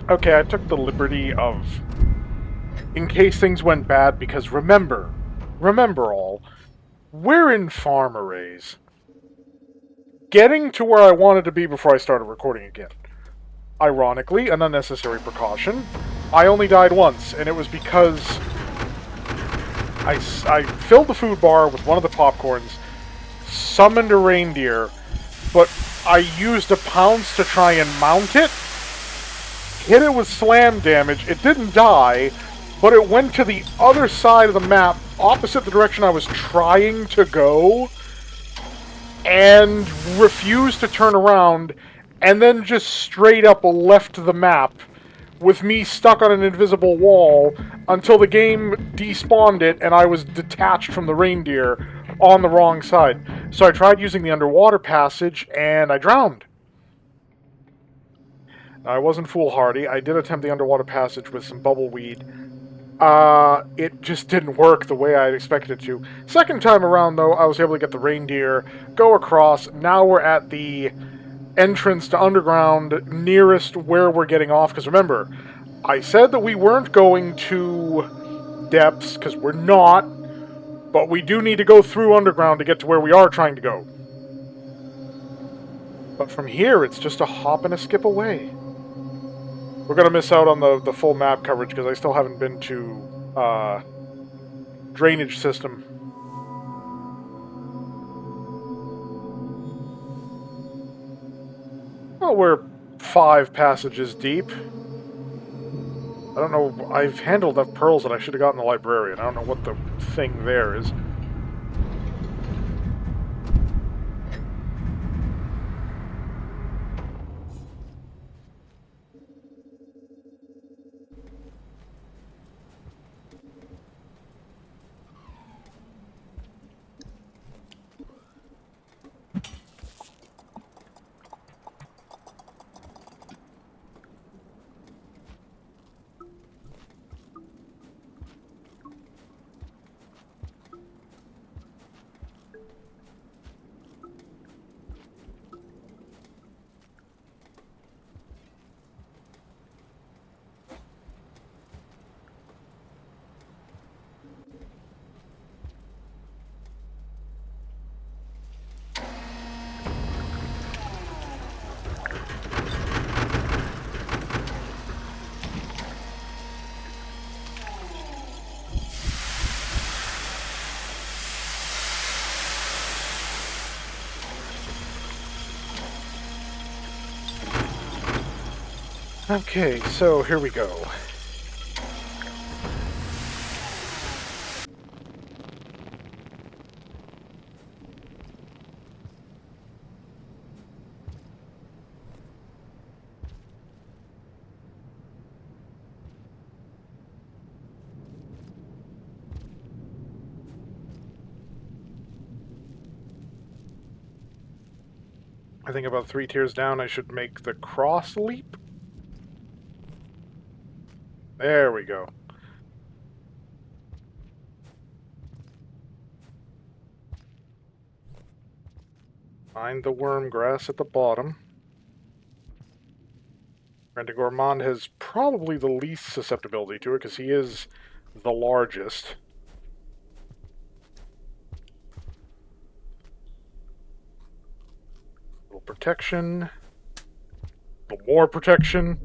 Okay, I took the liberty of, in case things went bad, because remember all, we're in farm arrays. Getting to where I wanted to be before I started recording again. Ironically, an unnecessary precaution. I only died once, and it was because I filled the food bar with one of the popcorns, summoned a reindeer, but I used a pounce to try and mount it, hit it with slam damage, it didn't die, but it went to the other side of the map, opposite the direction I was trying to go, and refused to turn around, and then just straight up left the map, with me stuck on an invisible wall, until the game despawned it and I was detached from the reindeer on the wrong side. So I tried using the underwater passage, and I drowned. I wasn't foolhardy. I did attempt the underwater passage with some bubbleweed. It just didn't work the way I expected it to. Second time around, though, I was able to get the reindeer, go across. Now we're at the entrance to underground nearest where we're getting off. Because remember, I said that we weren't going to depths, because we're not, but we do need to go through underground to get to where we are trying to go. But from here, it's just a hop and a skip away. We're going to miss out on the full map coverage because I still haven't been to drainage system. Well, we're 5 passages deep. I don't know. I've handled enough pearls that I should have gotten the librarian. I don't know what the thing there is. Okay, so here we go. I think about 3 tiers down I should make the cross leap. There we go. Find the worm grass at the bottom. And Gourmand has probably the least susceptibility to it because he is the largest. A little protection. A little more protection.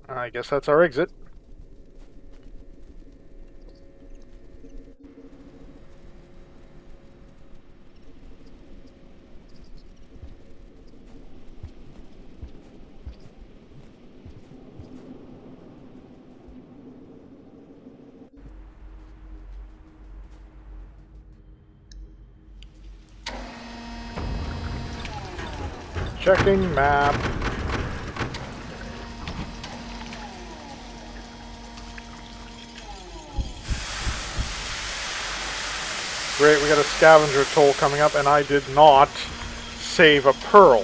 I guess that's our exit. Checking map. Great, we got a scavenger toll coming up, and I did not save a pearl.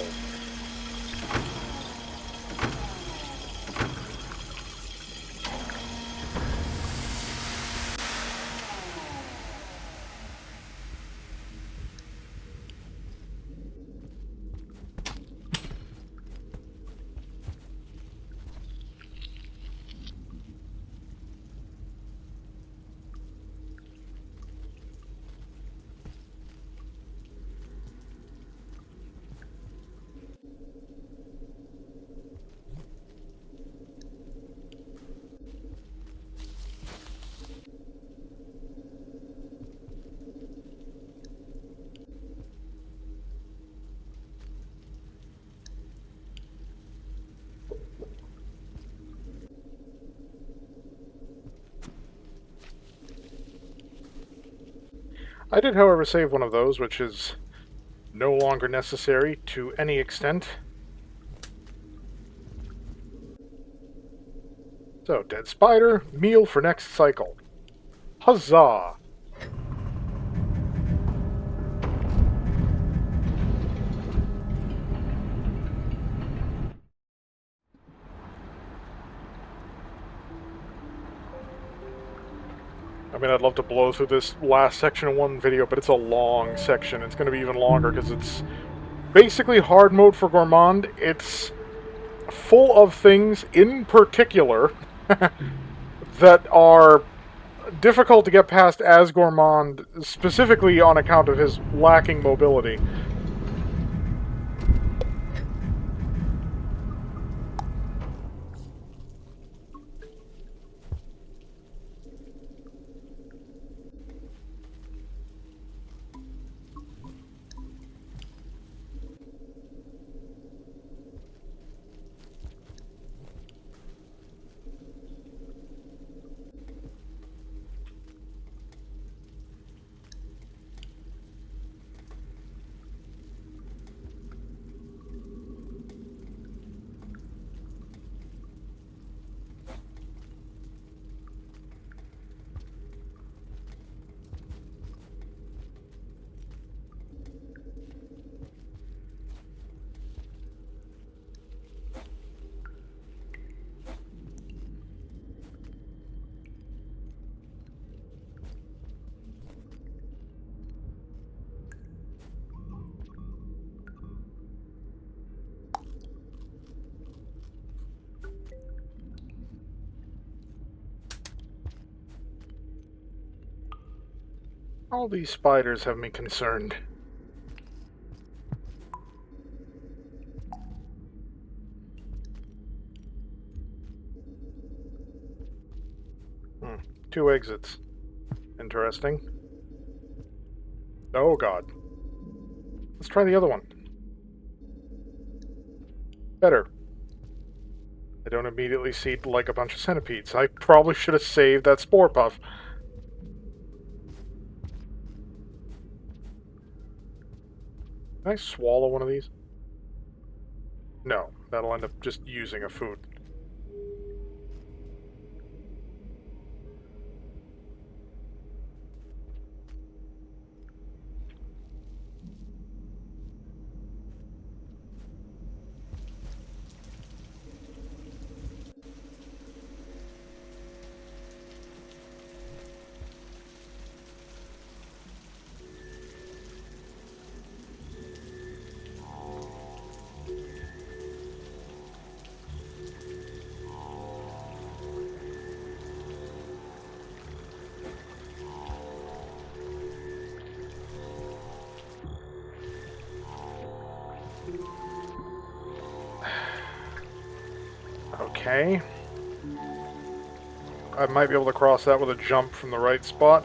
I did, however, save one of those, which is no longer necessary to any extent. So, dead spider, meal for next cycle. Huzzah! I mean, I'd love to blow through this last section in one video, but it's a long section. It's going to be even longer because it's basically hard mode for Gourmand. It's full of things in particular that are difficult to get past as Gourmand, specifically on account of his lacking mobility. All these spiders have me concerned. Two exits. Interesting. Oh god. Let's try the other one. Better. I don't immediately see like a bunch of centipedes. I probably should have saved that spore puff. Can I swallow one of these? No, that'll end up just using a food. Okay. I might be able to cross that with a jump from the right spot.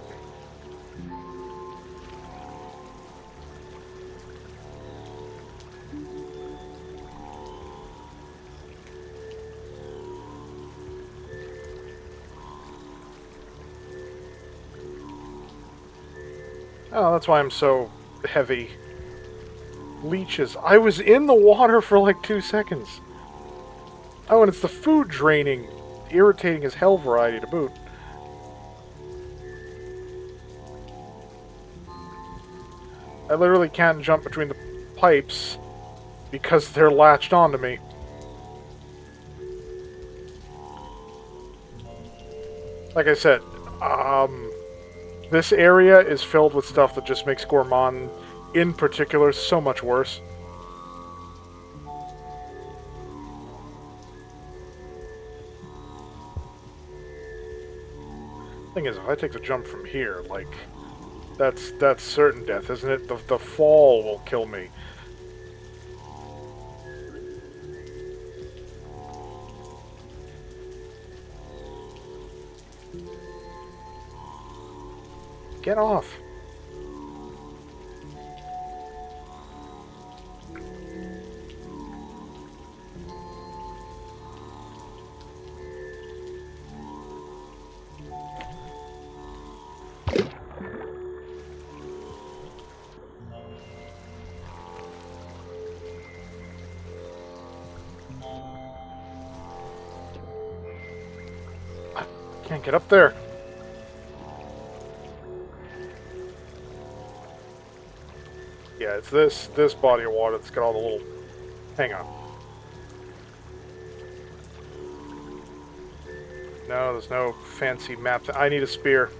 Oh, that's why I'm so heavy. leeches. I was in the water for like 2 seconds. Oh, and it's the food draining, irritating as hell variety to boot. I literally can't jump between the pipes because they're latched onto me. Like I said, this area is filled with stuff that just makes Gourmand, in particular, so much worse. Thing is, if I take the jump from here, like, that's certain death, isn't it? The fall will kill me. Get off. I can't get up there. Yeah, it's this body of water that's got all the little... Hang on. No, there's no fancy map. I need a spear.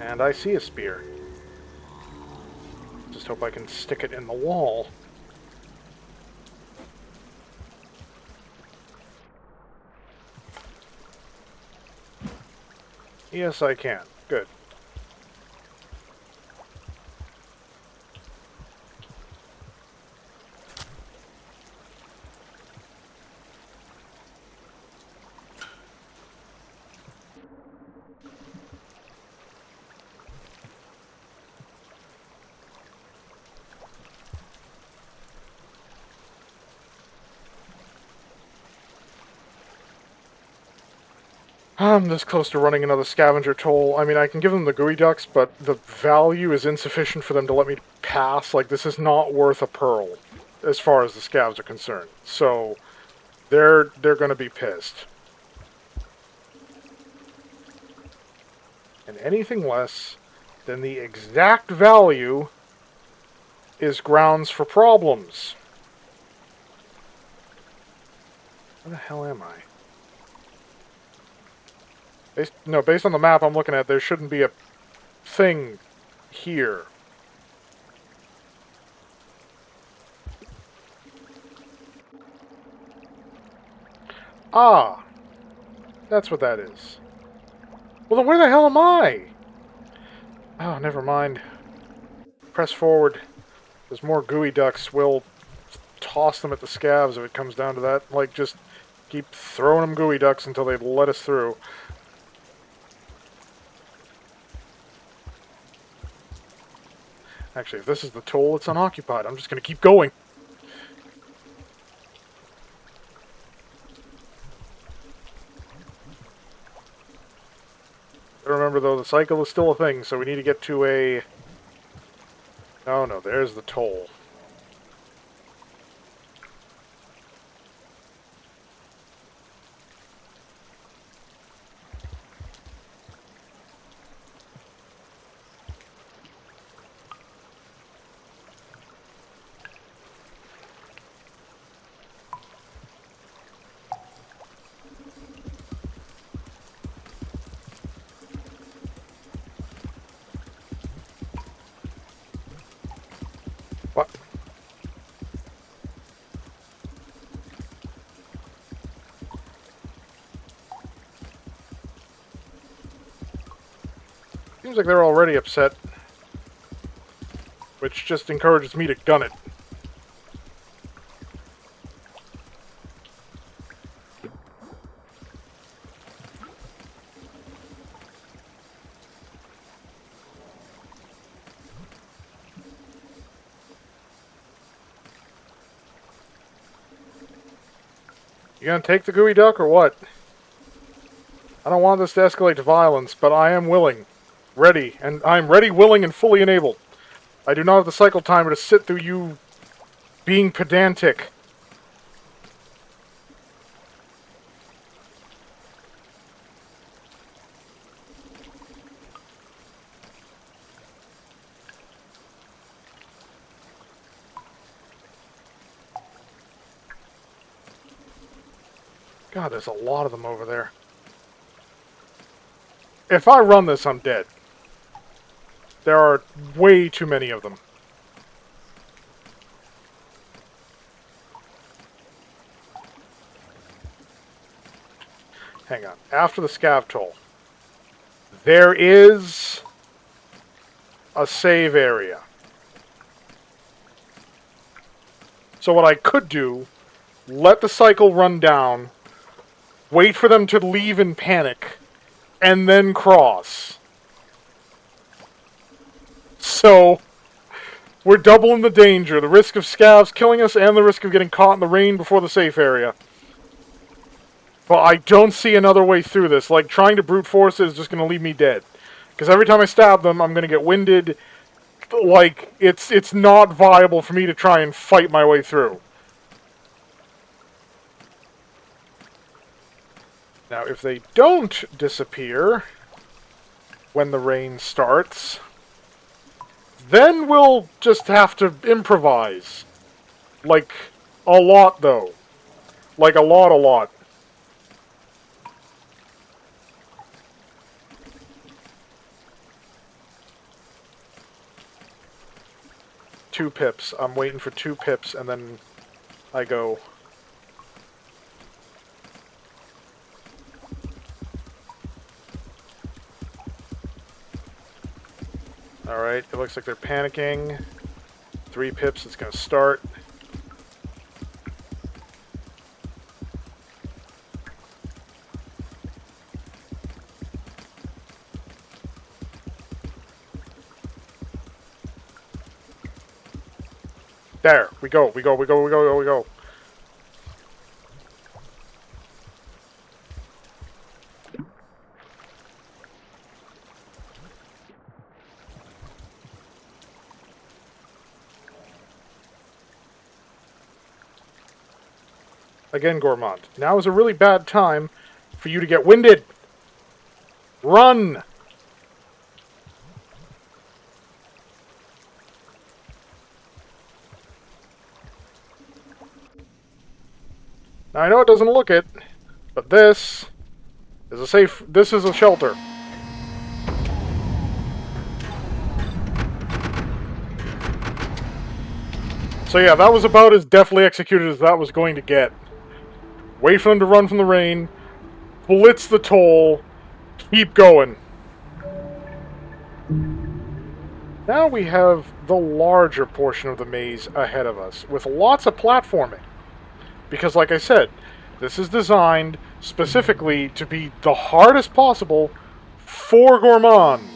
And I see a spear. Just hope I can stick it in the wall. Yes, I can. Good. I'm this close to running another scavenger toll. I mean, I can give them the gooey ducks, but the value is insufficient for them to let me pass. Like, this is not worth a pearl, as far as the scavs are concerned. So, they're going to be pissed. And anything less than the exact value is grounds for problems. Where the hell am I? Based on the map I'm looking at, there shouldn't be a thing here. Ah! That's what that is. Well, then where the hell am I? Oh, never mind. Press forward. There's more gooey ducks. We'll toss them at the scavs if it comes down to that. Like, just keep throwing them gooey ducks until they let us through. Actually, if this is the toll, it's unoccupied. I'm just going to keep going. Remember, though, the cycle is still a thing, so we need to get to a... Oh, no, there's the toll. What? Seems like they're already upset. Which just encourages me to gun it. You gonna take the gooey duck or what? I don't want this to escalate to violence, but I am willing. Ready. And I'm ready, willing, and fully enabled. I do not have the cycle timer to sit through you being pedantic. God, there's a lot of them over there. If I run this, I'm dead. There are way too many of them. Hang on. After the scav toll, there is a save area. So what I could do, let the cycle run down, wait for them to leave in panic, and then cross. So, we're doubling the danger. The risk of scavs killing us and the risk of getting caught in the rain before the safe area. But I don't see another way through this. Like, trying to brute force it is just going to leave me dead. Because every time I stab them, I'm going to get winded. Like, it's not viable for me to try and fight my way through. Now, if they don't disappear when the rain starts, then we'll just have to improvise. Like, a lot, though. Like, a lot. Two pips. I'm waiting for 2 pips, and then I go. Alright, it looks like they're panicking. 3 pips, it's going to start. There, we go. Again, Gourmand, now is a really bad time for you to get winded. Run! Now, I know it doesn't look it, but this is a shelter. So yeah, that was about as deftly executed as that was going to get. Wait for them to run from the rain, blitz the toll, keep going. Now we have the larger portion of the maze ahead of us, with lots of platforming. Because like I said, this is designed specifically to be the hardest possible for Gourmand.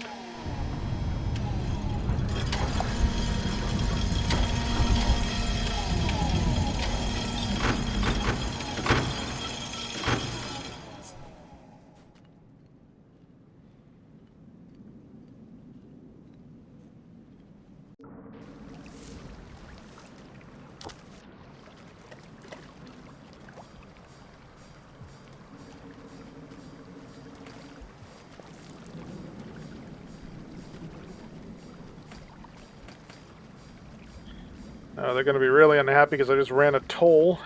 They're going to be really unhappy because I just ran a toll.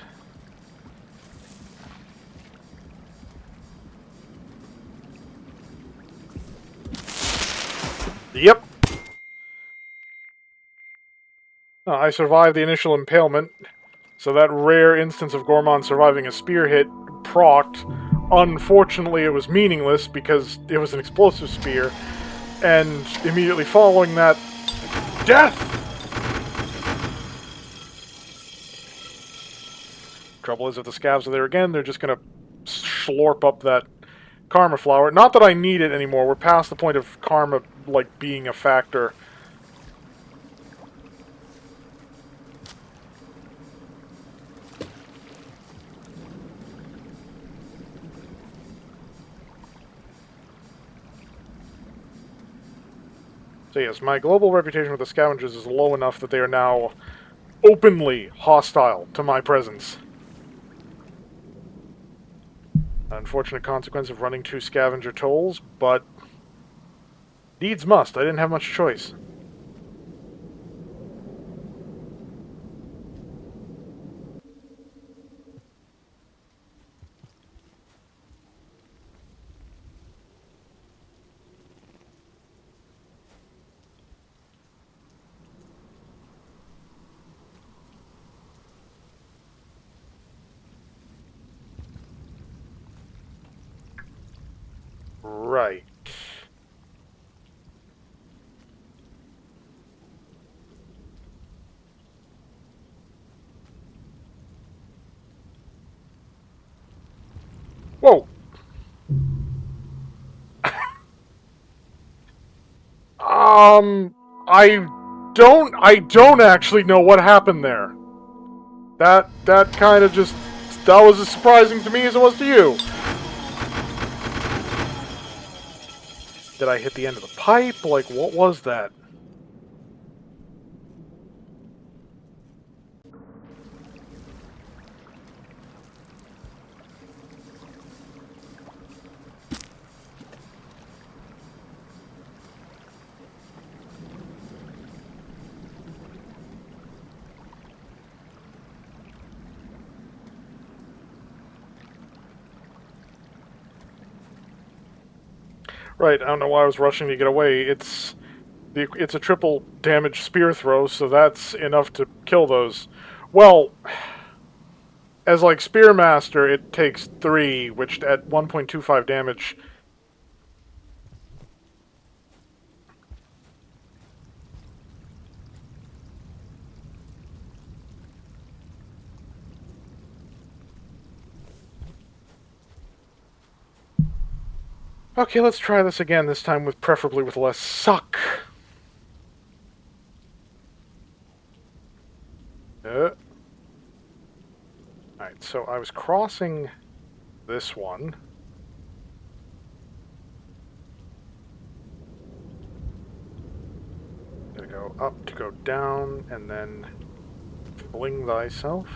Yep. I survived the initial impalement, so that rare instance of Gourmand surviving a spear hit procced. Unfortunately, it was meaningless because it was an explosive spear, and immediately following that, death! Trouble is, if the scavs are there again, they're just going to slurp up that karma flower. Not that I need it anymore. We're past the point of karma, like, being a factor. So yes, my global reputation with the scavengers is low enough that they are now openly hostile to my presence. Unfortunate consequence of running 2 scavenger tolls, but needs must. I didn't have much choice. Right. Whoa! I don't actually know what happened there. That kind of just, that was as surprising to me as it was to you. Did I hit the end of the pipe? Like, what was that? Right, I don't know why I was rushing to get away. It's a triple damage spear throw, so that's enough to kill those. Well, as like Spearmaster, it takes 3, which at 1.25 damage. Okay, let's try this again, this time with preferably with less suck. Alright, so I was crossing this one. Gotta go up to go down, and then fling thyself.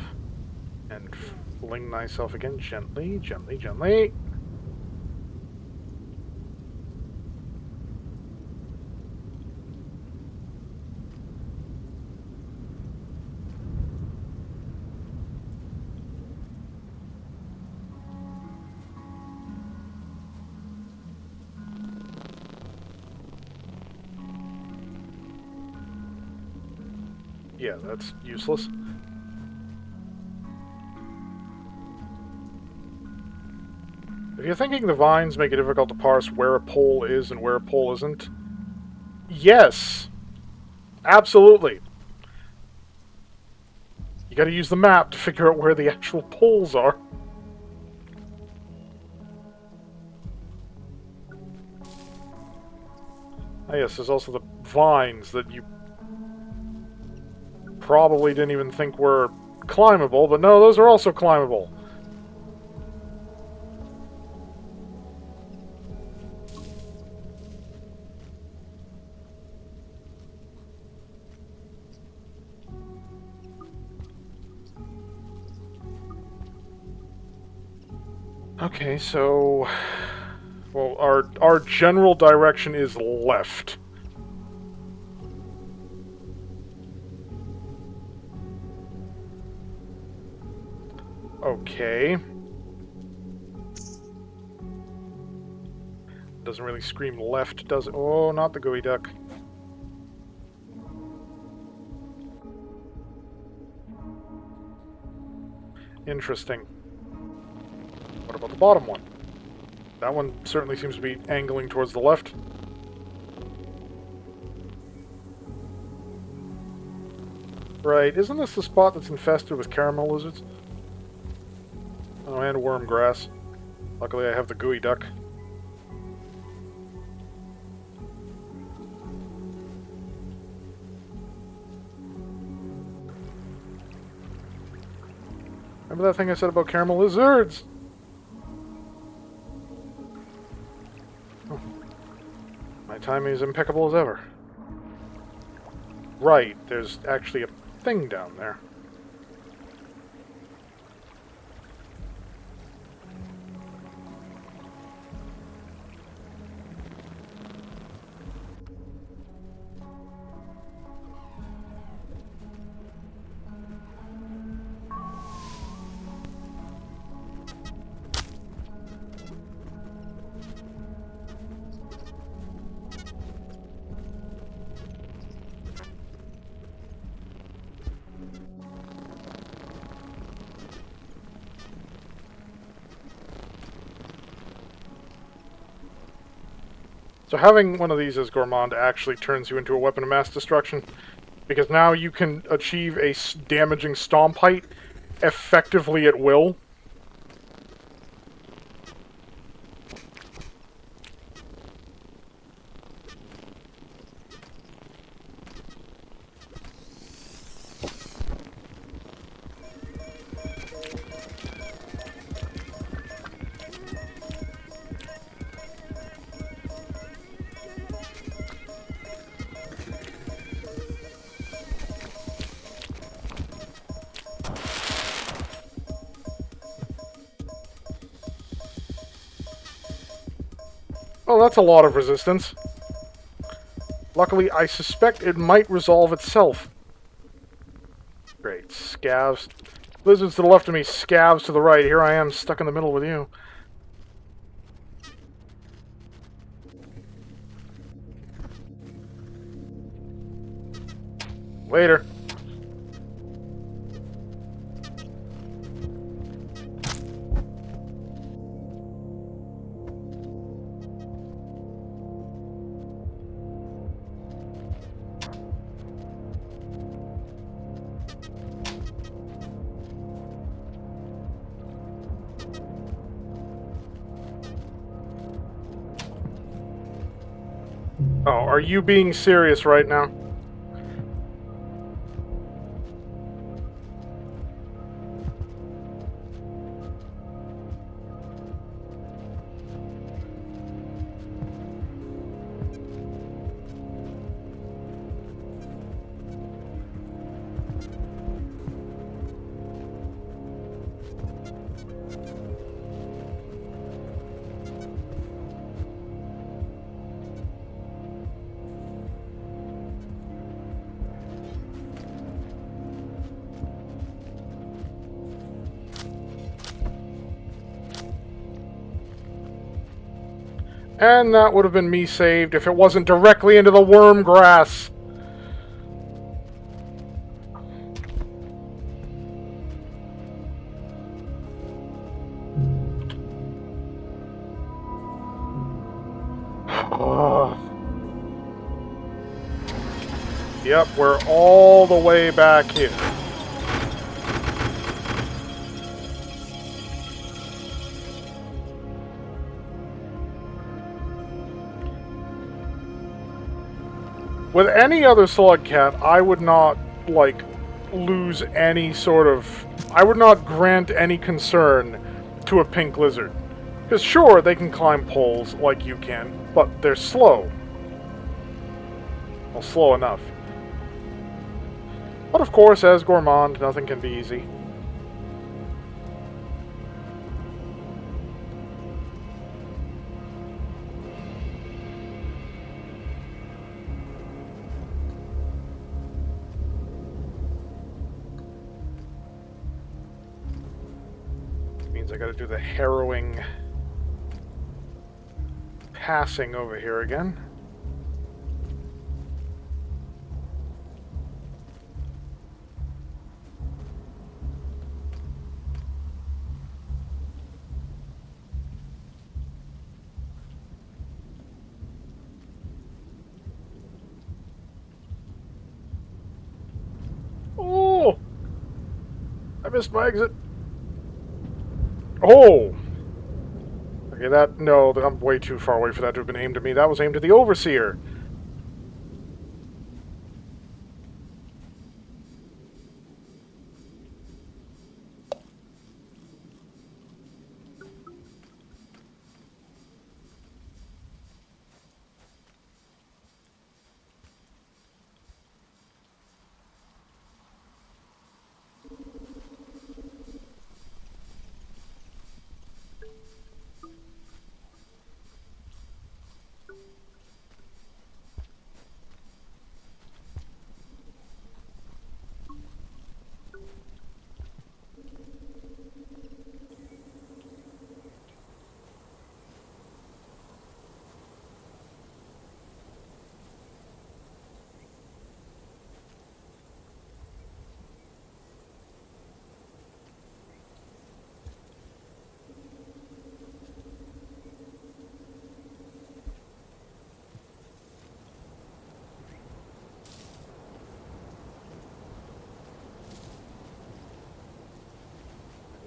And fling thyself again, gently, gently, gently. Yeah, that's useless. If you're thinking the vines make it difficult to parse where a pole is and where a pole isn't, yes, absolutely. You gotta use the map to figure out where the actual poles are. Ah, yes, there's also the vines that you probably didn't even think were climbable, but no, those are also climbable. Okay, so... Well, our general direction is left. Okay. Doesn't really scream left, does it? Oh, not the gooey duck. Interesting. What about the bottom one? That one certainly seems to be angling towards the left. Right, isn't this the spot that's infested with caramel lizards? Oh, and worm grass. Luckily I have the gooey duck. Remember that thing I said about caramel lizards? Oh. My timing is impeccable as ever. Right, there's actually a thing down there. So having one of these as Gourmand actually turns you into a weapon of mass destruction, because now you can achieve a damaging stomp height effectively at will. Well, that's a lot of resistance. Luckily, I suspect it might resolve itself. Great. Scavs. Lizards to the left of me, scavs to the right. Here I am, stuck in the middle with you. Later. Oh, are you being serious right now? And that would have been me saved if it wasn't directly into the worm grass. Yep, we're all the way back here. With any other slug cat, I would not, like, lose any sort of... I would not grant any concern to a pink lizard. Because sure, they can climb poles like you can, but they're slow. Well, slow enough. But of course, as Gourmand, nothing can be easy. Means I gotta do the harrowing passing over here again. Oh! I missed my exit. Oh! Okay, that... No, I'm way too far away for that to have been aimed at me. That was aimed at the Overseer.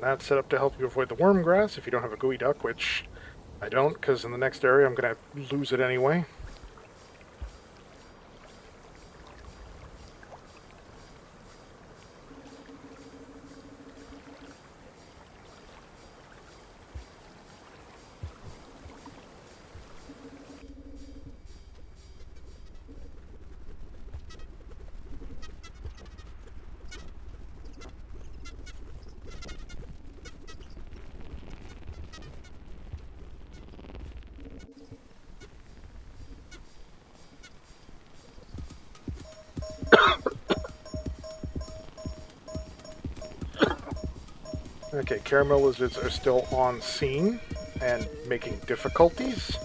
That's set up to help you avoid the worm grass if you don't have a gooey duck, which I don't, because in the next area I'm going to lose it anyway. Okay, caramel lizards are still on scene and making difficulties.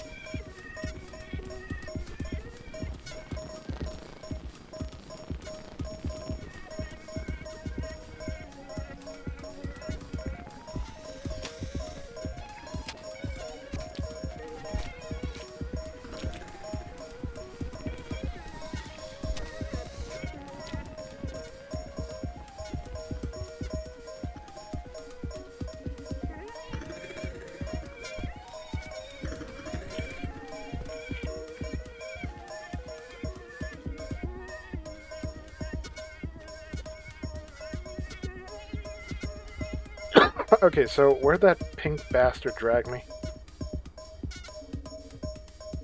Okay, so where'd that pink bastard drag me?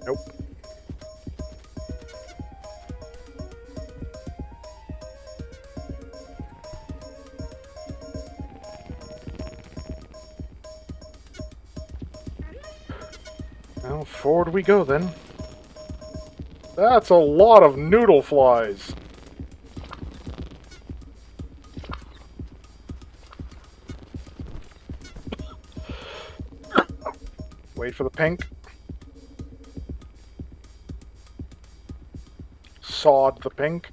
Nope. Well, forward we go then. That's a lot of noodle flies. Wait for the pink. Sawed the pink.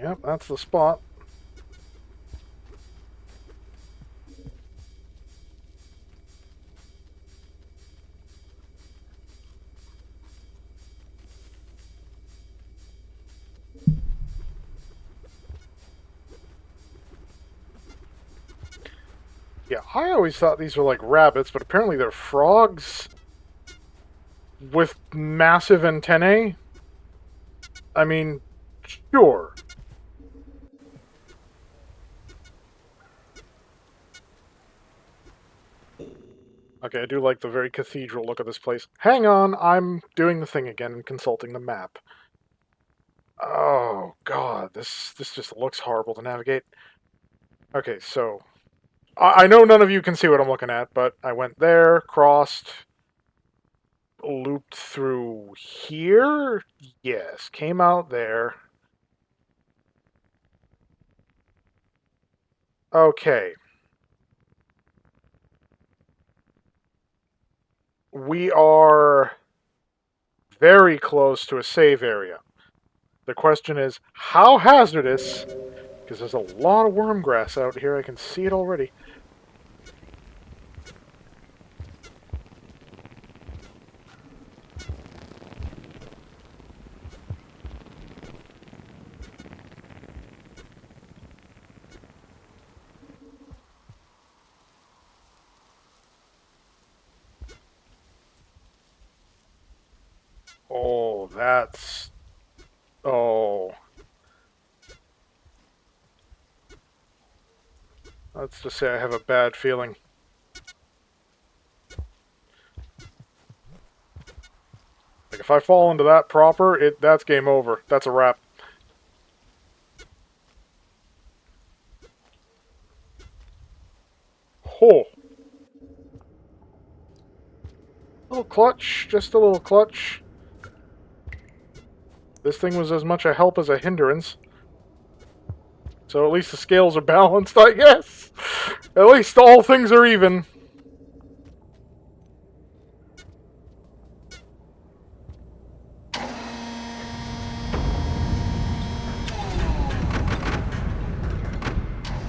Yep, that's the spot. Yeah, I always thought these were like rabbits, but apparently they're frogs with massive antennae. I mean, sure. Okay, I do like the very cathedral look of this place. Hang on, I'm doing the thing again and consulting the map. Oh god, this just looks horrible to navigate. Okay, so I know none of you can see what I'm looking at, but I went there, crossed, looped through here. Yes, came out there. Okay. We are very close to a save area. The question is, how hazardous? Because there's a lot of worm grass out here. I can see it already. Oh, that's... Oh. Let's just say I have a bad feeling. Like, if I fall into that proper, that's game over. That's a wrap. Oh. A little clutch. Just a little clutch. This thing was as much a help as a hindrance. So at least the scales are balanced, I guess. At least all things are even.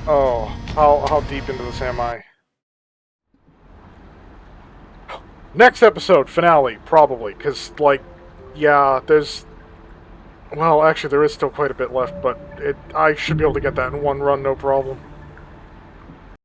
Oh, how deep into this am I? Next episode, finale, probably, because, like, yeah, there's... Well, actually, there is still quite a bit left, but I should be able to get that in one run, no problem.